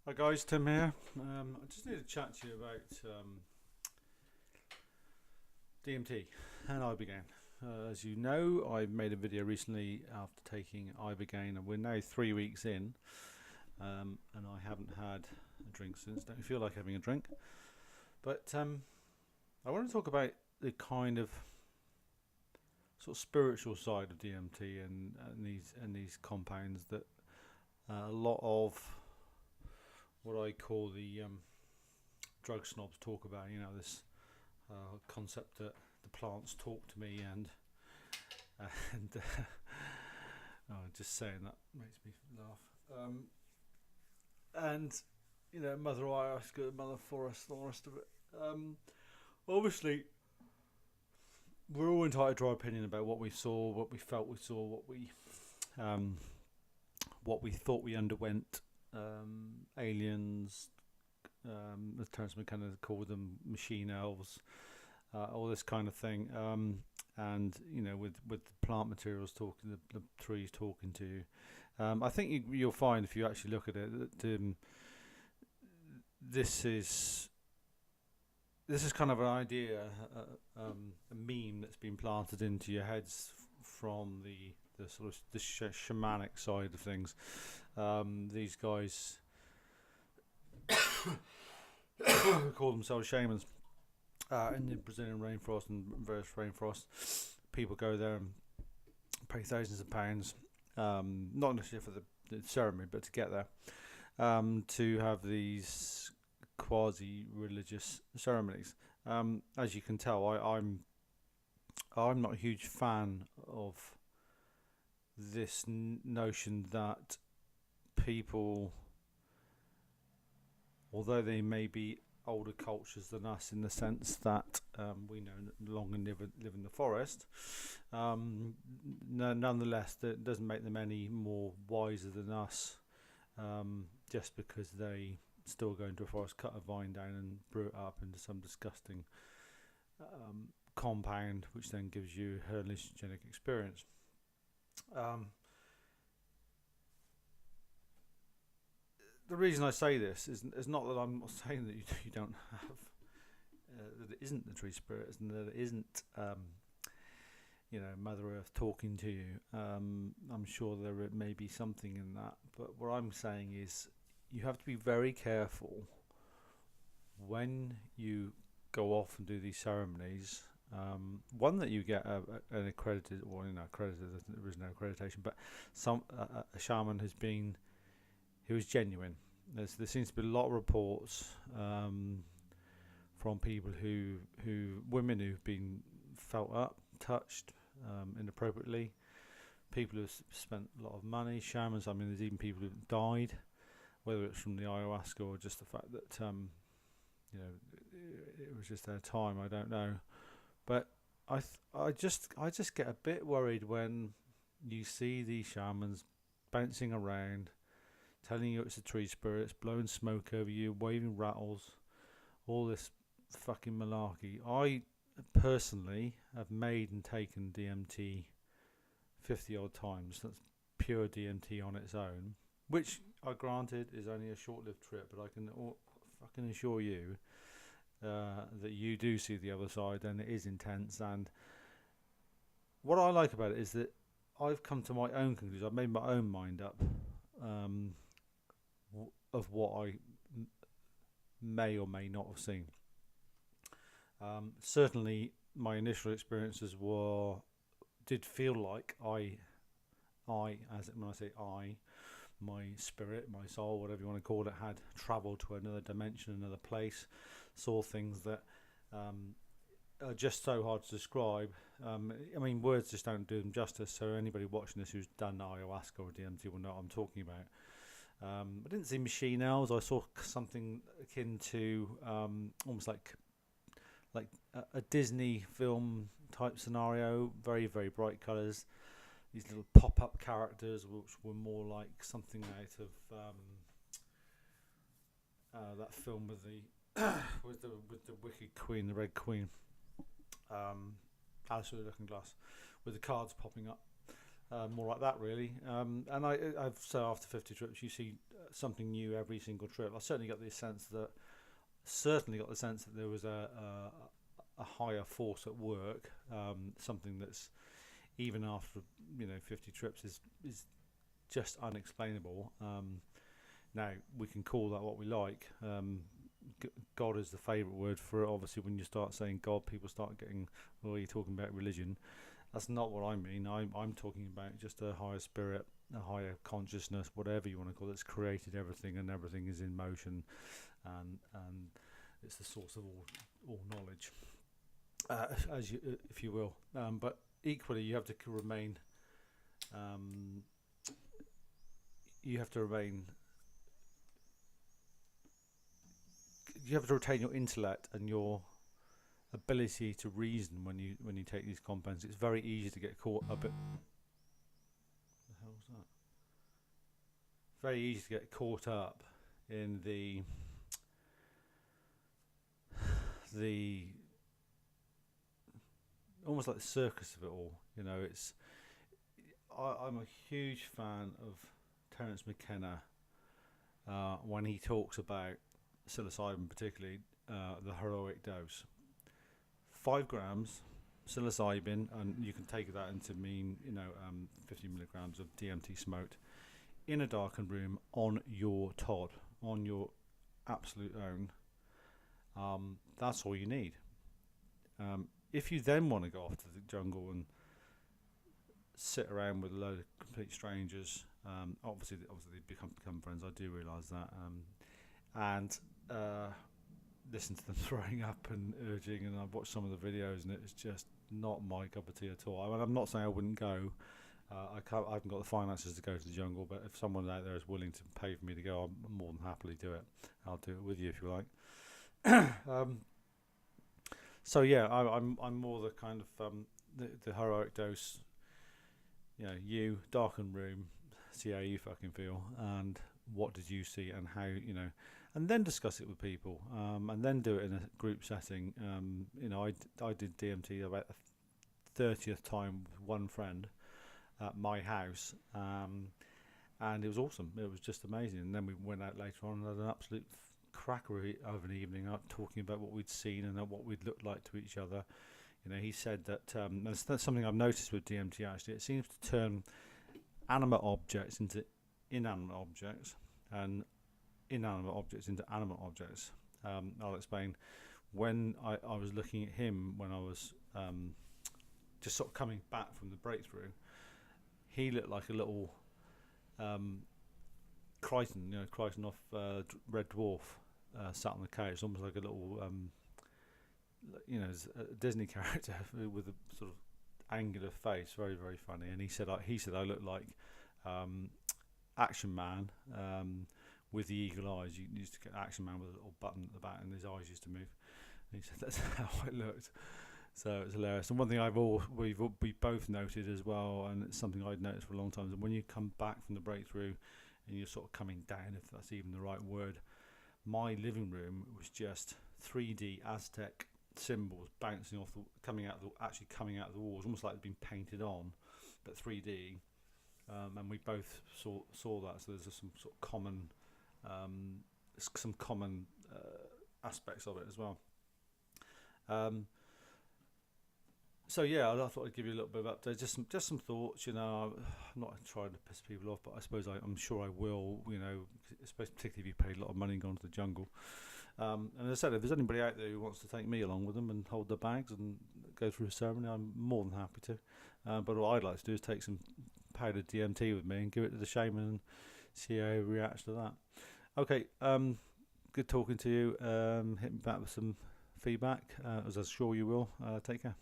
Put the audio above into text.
Hi guys, Tim here. I just need to chat to you about DMT and Ibogaine. As you know, I made a video recently after taking Ibogaine, and we're now 3 weeks in, and I haven't had a drink since. Don't feel like having a drink, but I want to talk about the kind of sort of spiritual side of DMT and these compounds that a lot of what I call the drug snobs talk about. You know, this concept that the plants talk to me, and just saying that makes me laugh. And you know, Mother Ayahuasca, Mother Forest, all the rest of it. Obviously, we're all entitled to our opinion about what we saw, what we felt we saw, what we thought we underwent. Aliens, as Terence McKenna called them, machine elves, all this kind of thing. And you know, with the plant materials talking, the trees talking to you. I think you'll find if you actually look at it that this is kind of an idea, a meme that's been planted into your heads from the sort of the shamanic side of things. These guys call themselves shamans in the Brazilian rainforest and various rainforests. People go there and pay thousands of pounds, not necessarily for the ceremony, but to get there, to have these quasi-religious ceremonies. As you can tell, I'm not a huge fan of this notion that people, although they may be older cultures than us in the sense that we no longer live in the forest, nonetheless, that doesn't make them any more wiser than us, just because they still go into a forest, cut a vine down and brew it up into some disgusting compound, which then gives you a hallucinogenic experience. The reason I say this is not that I'm saying that you don't have that it isn't the tree spirits and that it isn't Mother Earth talking to you. I'm sure there may be something in that, but what I'm saying is you have to be very careful when you go off and do these ceremonies. One, that you get an accredited, or accredited. There is no accreditation, but a shaman who is genuine. There seems to be a lot of reports from people women who've been felt up, touched inappropriately, people who've spent a lot of money, shamans. I mean, there's even people who've died, whether it's from the ayahuasca or just the fact that it was just their time. I don't know, but I just get a bit worried when you see these shamans bouncing around, telling you it's a tree spirits, blowing smoke over you, waving rattles, all this fucking malarkey. I personally have made and taken DMT 50 odd times. That's pure DMT on its own, which I granted is only a short-lived trip, but I can fucking assure you that you do see the other side, and it is intense. And what I like about it is that I've come to my own conclusion. I've made my own mind up of what I may or may not have seen. Certainly, my initial experiences did feel like when I say I, my spirit, my soul, whatever you want to call it, had travelled to another dimension, another place, saw things that are just so hard to describe. I mean, words just don't do them justice. So anybody watching this who's done ayahuasca or DMT will know what I'm talking about. I didn't see machine elves. I saw something akin to almost like a Disney film type scenario. Very, very bright colours. These little pop-up characters, which were more like something out of that film with the Wicked Queen, the Red Queen, Alice with the Looking Glass, with the cards popping up. more like that really. And I've so after 50 trips, you see something new every single trip. I certainly got the sense that there was a higher force at work. Something that's even after 50 trips is just unexplainable. Now we can call that what we like. God is the favourite word for it. Obviously, when you start saying God, people start getting, well, you're talking about religion. That's not what I mean. I'm talking about just a higher spirit, a higher consciousness, whatever you want to call it. It's created everything, and everything is in motion, and it's the source of all knowledge, as you, if you will. But equally, you have to remain. You have to remain. You have to retain your intellect and your ability to reason when you take these compounds. It's very easy to get caught up. What the hell was that? Very easy to get caught up in the almost like the circus of it all. I'm a huge fan of Terence McKenna when he talks about psilocybin, particularly the heroic dose. 5 grams psilocybin, and you can take that into mean 50 milligrams of DMT smoked in a darkened room on your Todd, on your absolute own. That's all you need. If you then want to go off to the jungle and sit around with a load of complete strangers, obviously they become friends. I do realise that, and listen to them throwing up and urging, and I've watched some of the videos, and it's just not my cup of tea at all. I mean, I'm not saying I wouldn't go. I haven't got the finances to go to the jungle, but if someone out there is willing to pay for me to go, I'll more than happily do it. I'll do it with you if you like. So yeah, I'm more the kind of the heroic dose. You darkened room, see how you fucking feel, and what did you see, and how and then discuss it with people, and then do it in a group setting. I did DMT about the 30th time with one friend at my house, and it was awesome. It was just amazing. And then we went out later on and had an absolute cracker of an evening out talking about what we'd seen and what we'd looked like to each other. He said that that's something I've noticed with DMT. Actually, it seems to turn animate objects into inanimate objects, and inanimate objects into animate objects. I'll explain. When I was looking at him when I was just sort of coming back from the breakthrough, he looked like a little Crichton, Crichton off Red Dwarf, sat on the couch, almost like a little a Disney character with a sort of angular face, very very funny. And he said I look like Action Man with the eagle eyes. You used to get Action Man with a little button at the back, and his eyes used to move. And he said that's how I looked. So it's hilarious. And one thing we both noted as well, and it's something I'd noticed for a long time, is that when you come back from the breakthrough and you're sort of coming down, if that's even the right word, my living room was just 3D Aztec symbols bouncing off, coming out of the walls, almost like they'd been painted on, but 3D. And we both saw that. So there's some sort of common aspects of it as well. So yeah, I thought I'd give you a little bit of update, just some thoughts. I'm not trying to piss people off, but I suppose I'm sure I will. Especially particularly if you paid a lot of money and gone to the jungle. And as I said, if there's anybody out there who wants to take me along with them and hold their bags and go through a ceremony, I'm more than happy to. But what I'd like to do is take some powdered DMT with me and give it to the shaman and see how he reacts to that. Okay, good talking to you. Hit me back with some feedback, as I'm sure you will. Take care.